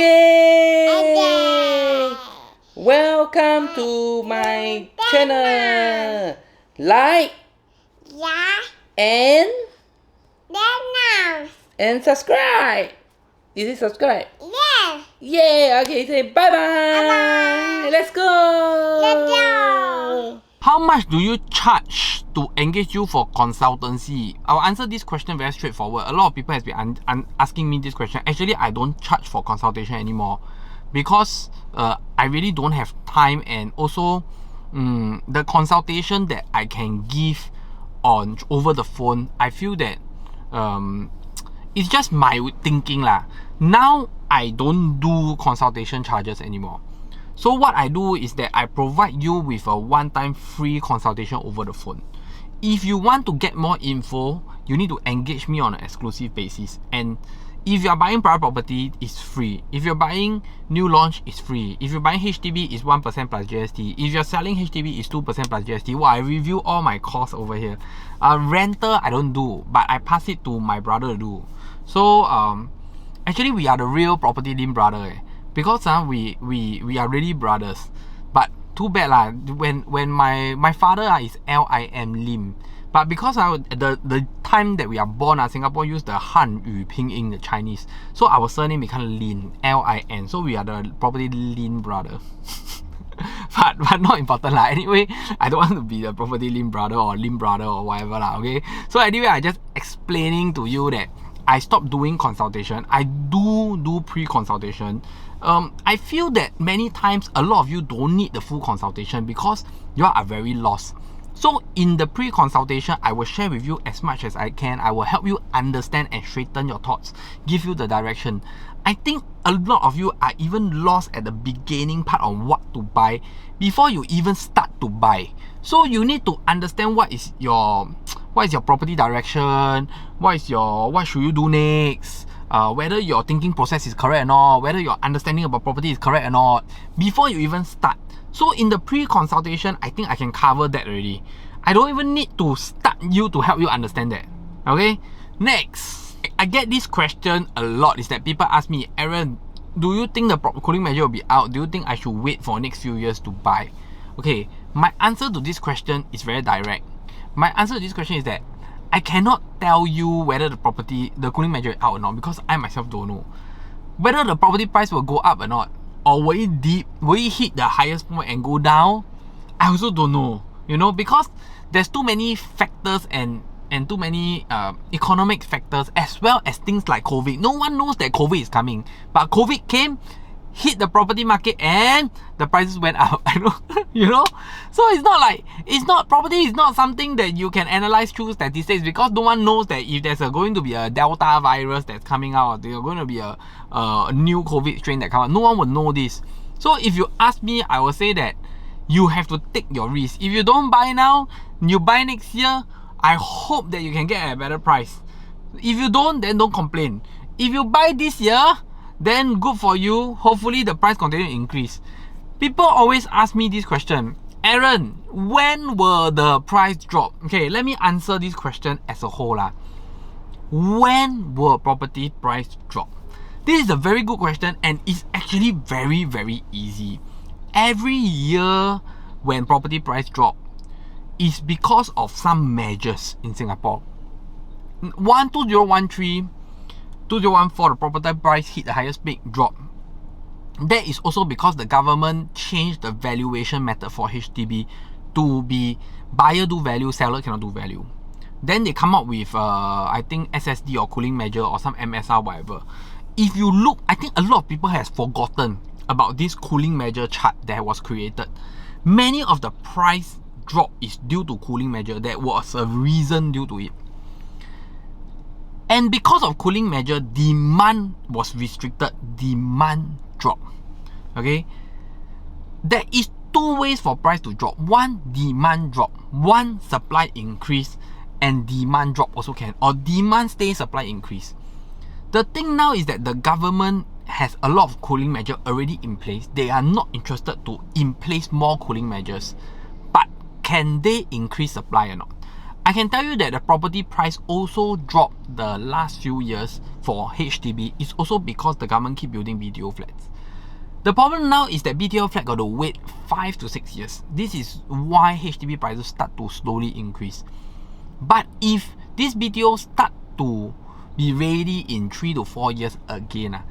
Okay. Welcome to my channel. Like and subscribe. Is it subscribe? Yeah. Yeah. Okay. Say bye bye. Let's go. How much do you charge to engage you for consultancy? I'll answer this question very straightforward. A lot of people has been asking me this question. Actually, I don't charge for consultation anymore because I really don't have time, and also the consultation that I can give over the phone, I feel that it's just my thinking lah. Now I don't do consultation charges anymore. So what I do is that I provide you with a one-time free consultation over the phone. If you want to get more info, you need to engage me on an exclusive basis. And if you're buying private property, it's free. If you're buying new launch, it's free. If you're buying HDB, it's 1% plus GST. If you're selling HDB, it's 2% plus GST. Well, I review all my costs over here. Rental, I don't do, but I pass it to my brother to do. So actually, we are the real property limb brother. Because we are really brothers. But too bad lah, when my father is Lim Lim. But because the time that we are born, Singapore used the Hanyu Pinyin, the Chinese. So our surname become Lin, Lin. So we are the property Lin brother. but not important lah. Anyway, I don't want to be the property Lim brother or Lim brother or whatever lah, okay? So anyway, I just explaining to you that I stopped doing consultation. I do pre-consultation. I feel that many times a lot of you don't need the full consultation because you are very lost. So in the pre-consultation, I will share with you as much as I can. I will help you understand and straighten your thoughts, give you the direction. I think a lot of you are even lost at the beginning part on what to buy before you even start to buy. So you need to understand what is your property direction, what should you do next, whether your thinking process is correct or not, whether your understanding about property is correct or not, before you even start. So in the pre-consultation, I think I can cover that already. I don't even need to start you to help you understand that. Okay? Next, I get this question a lot, is that people ask me, Aaron, do you think the cooling measure will be out? Do you think I should wait for next few years to buy? Okay, my answer to this question is very direct. My answer to this question is that I cannot tell you whether the cooling measure is out or not, because I myself don't know. Whether the property price will go up or not, or will it dip, will it hit the highest point and go down, I also don't know. You know, because there's too many factors and too many economic factors, as well as things like COVID. No one knows that COVID is coming, but COVID came, hit the property market, and the prices went up. I know, you know. So property is not something that you can analyze through statistics, because no one knows that if there's going to be a Delta virus that's coming out, there's going to be a new COVID strain that comes out. No one will know this. So if you ask me, I will say that you have to take your risk. If you don't buy now, you buy next year, I hope that you can get a better price. If you don't, then don't complain. If you buy this year, then good for you. Hopefully the price continue to increase. People always ask me this question, Aaron, when will the price drop? Okay, let me answer this question as a whole lah. When will property price drop? This is a very good question, and it's actually very, very easy. Every year when property price drop is because of some measures in Singapore. 2013, 2014, the property price hit the highest peak drop. That is also because the government changed the valuation method for HDB to be buyer do value, seller cannot do value. Then they come up with I think SSD or cooling measure or some MSR, whatever. If you look, I think a lot of people has forgotten about this cooling measure chart that was created. Many of the price drop is due to cooling measure. That was a reason due to it. And because of cooling measure, demand was restricted, demand dropped. Okay? There is two ways for price to drop. One, demand drop. One, supply increase, and demand drop also can. Or demand stay, supply increase. The thing now is that the government has a lot of cooling measure already in place. They are not interested to in place more cooling measures. But can they increase supply or not? I can tell you that the property price also dropped the last few years for HDB. It's also because the government keep building BTO flats. The problem now is that BTO flat got to wait 5 to 6 years. This is why HDB prices start to slowly increase. But if this BTO start to be ready in 3 to 4 years again,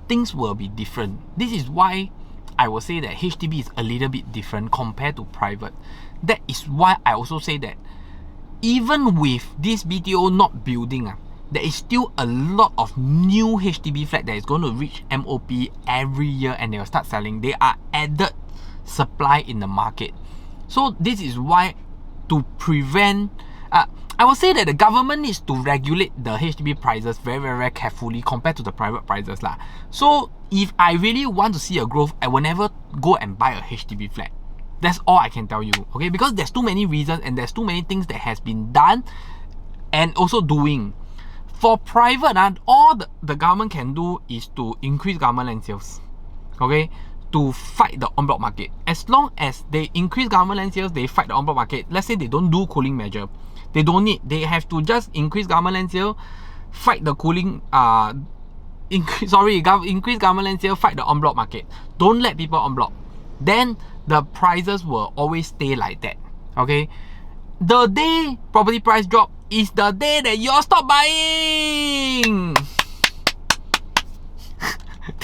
things will be different. This is why I will say that HDB is a little bit different compared to private. That is why I also say that even with this BTO not building, there is still a lot of new HDB flat that is going to reach MOP every year and they will start selling. They are added supply in the market. So this is why, to prevent, I will say that the government needs to regulate the HDB prices very carefully compared to the private prices. So if I really want to see a growth, I will never go and buy a HDB flat. That's all I can tell you, okay? Because there's too many reasons and there's too many things that has been done and also doing. For private, all the government can do is to increase government land sales, okay? To fight the en bloc market. As long as they increase government land sales, they fight the en bloc market. Let's say they don't do cooling measure. They don't need, they have to just increase government land sale, fight the cooling, increase government land sale, fight the en bloc market. Don't let people en bloc. Then the prices will always stay like that, okay? The day property price drop is the day that you all stop buying.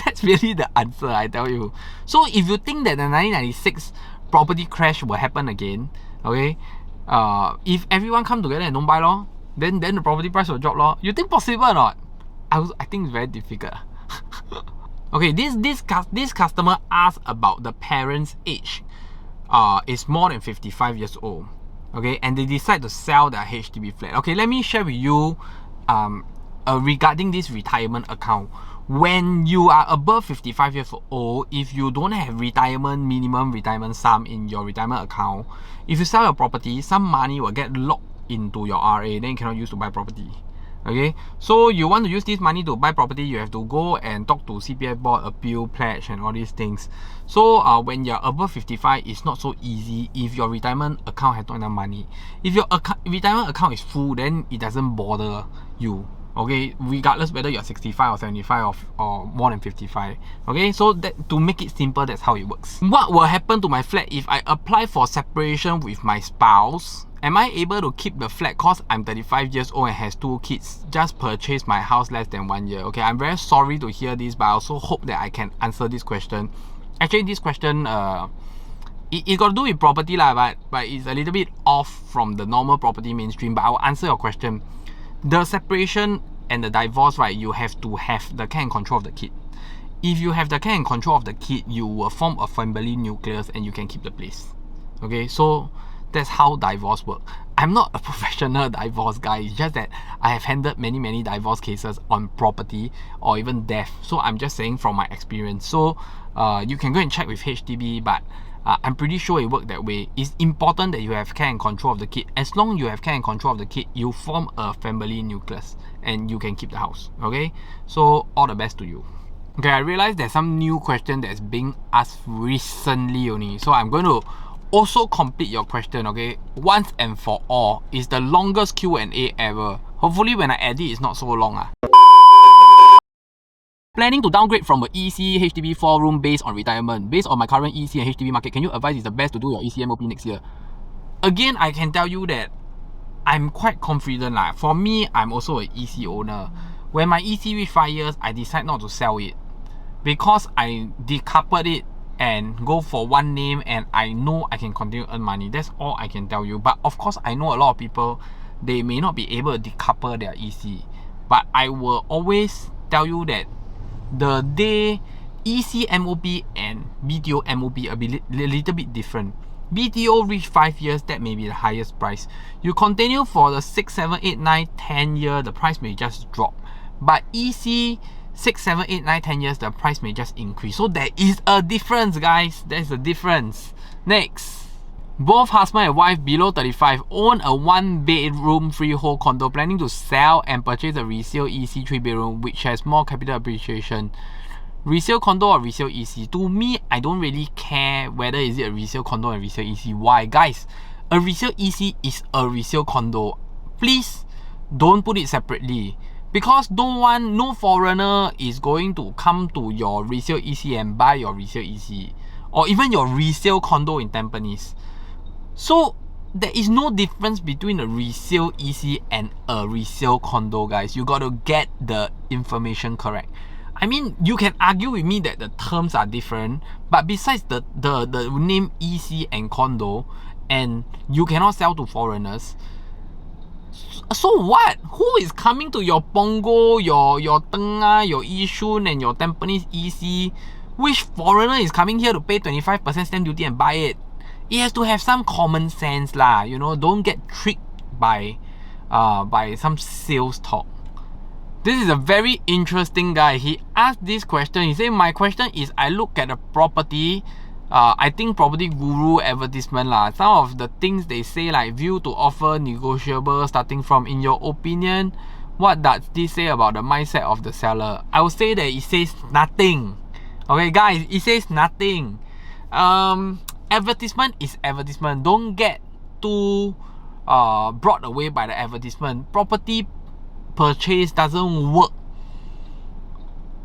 That's really the answer, I tell you. So if you think that the 1996 property crash will happen again, okay, if everyone come together and don't buy law, then the property price will drop law. You think possible or not? I think it's very difficult. Okay, this customer asked about the parents' age. Is more than 55 years old. Okay, and they decide to sell their HDB flat. Okay, let me share with you regarding this retirement account. When you are above 55 years old, if you don't have minimum retirement sum in your retirement account, if you sell your property, some money will get locked into your RA, then you cannot use to buy property. Okay, so you want to use this money to buy property, you have to go and talk to CPF board, appeal, pledge and all these things. So when you're above 55, it's not so easy if your retirement account has not enough money. If your retirement account is full, then it doesn't bother you, okay, regardless whether you're 65 or 75 or more than 55. Okay, so that, to make it simple, that's how it works. What will happen to my flat if I apply for separation with my spouse? Am I able to keep the flat cause I'm 35 years old and has 2 kids, just purchased my house less than 1 year? Okay, I'm very sorry to hear this, but I also hope that I can answer this question. Actually, this question, it got to do with property but it's a little bit off from the normal property mainstream, but I will answer your question. The separation and the divorce, right, you have to have the care and control of the kid. If you have the care and control of the kid, you will form a family nucleus and you can keep the place. Okay, so that's how divorce works. I'm not a professional divorce guy. It's just that I have handled many divorce cases on property or even death. So I'm just saying from my experience. So you can go and check with HDB, but I'm pretty sure it works that way. It's important that you have care and control of the kid. As long as you have care and control of the kid, you form a family nucleus and you can keep the house. Okay, so all the best to you. Okay, I realized there's some new question that's being asked recently only. So I'm going to also complete your question, okay, once and for all. Is the longest Q&A ever. Hopefully when I edit it's not so long. Planning to downgrade from a EC HDB 4-room based on retirement. Based on my current EC and HDB market, can you advise is the best to do your EC MOP next year? Again, I can tell you that I'm quite confident. For me, I'm also an EC owner. When my EC reached 5 years, I decided not to sell it because I decoupled it and go for one name and I know I can continue to earn money. That's all I can tell you. But of course, I know a lot of people, they may not be able to decouple their EC. But I will always tell you that the day EC MOP and BTO MOP are a little bit different. BTO reach 5 years, that may be the highest price. You continue for the 6, 7, 8, 9, 10 year, the price may just drop. But EC 6, 7, 8, 9, 10 years, the price may just increase. So there is a difference, guys. There's a difference. Next. Both husband and wife below 35 own a 1-bedroom freehold condo, planning to sell and purchase a resale EC 3-bedroom which has more capital appreciation. Resale condo or resale EC? To me, I don't really care whether is it a resale condo or resale EC. Why? Guys, a resale EC is a resale condo. Please don't put it separately, because no foreigner is going to come to your resale EC and buy your resale EC or even your resale condo in Tampines. So there is no difference between a resale EC and a resale condo, guys. You got to get the information correct. I mean, you can argue with me that the terms are different, but besides the name EC and condo, and you cannot sell to foreigners, so what? Who is coming to your Punggol, your Tengah, your Yishun and your Tampines EC? Which foreigner is coming here to pay 25% stamp duty and buy it? It has to have some common sense lah, you know. Don't get tricked by some sales talk. This is a very interesting guy. He asked this question. He said, my question is, I look at a property, I think Property Guru advertisement lah. Some of the things they say, like view to offer, negotiable, starting from. In your opinion, what does this say about the mindset of the seller? I would say that it says nothing. Okay guys, it says nothing. Advertisement is advertisement. Don't get too brought away by the advertisement. Property purchase doesn't work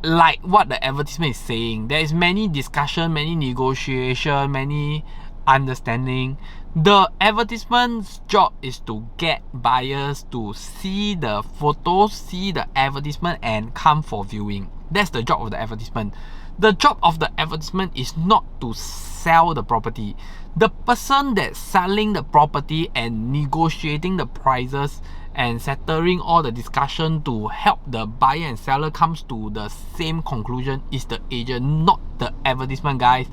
like what the advertisement is saying. There is many discussion, many negotiation, many understanding. The advertisement's job is to get buyers to see the photos, see the advertisement and come for viewing. That's the job of the advertisement. The job of the advertisement is not to sell the property. The person that's selling the property and negotiating the prices and settling all the discussion to help the buyer and seller comes to the same conclusion is the agent, not the advertisement, guys.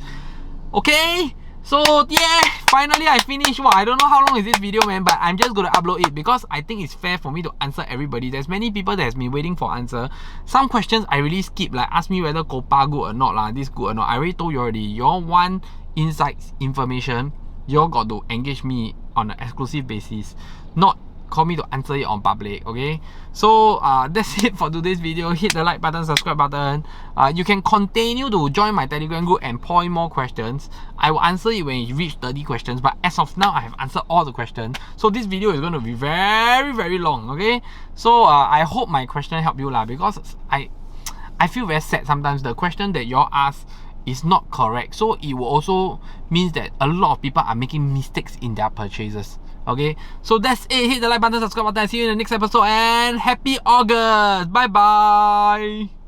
Okay, so yeah, finally I finished. Well, I don't know how long is this video, man, but I'm just gonna upload it because I think it's fair for me to answer everybody. There's many people that has been waiting for answer. Some questions I really skip, like ask me whether Copa good or not lah, this good or not. I already told you already. You all want insights, information, you all got to engage me on an exclusive basis, not call me to answer it on public. Okay, so that's it for today's video. Hit the like button, subscribe button. You can continue to join my Telegram group and point more questions. I will answer it when you reach 30 questions, but as of now I have answered all the questions, so this video is going to be very long. Okay, so I hope my question helped you lah, because I feel very sad sometimes the question that y'all ask is not correct, so it will also means that a lot of people are making mistakes in their purchases. Okay, so that's it. Hit the like button, subscribe button. See you in the next episode, and happy August. Bye bye.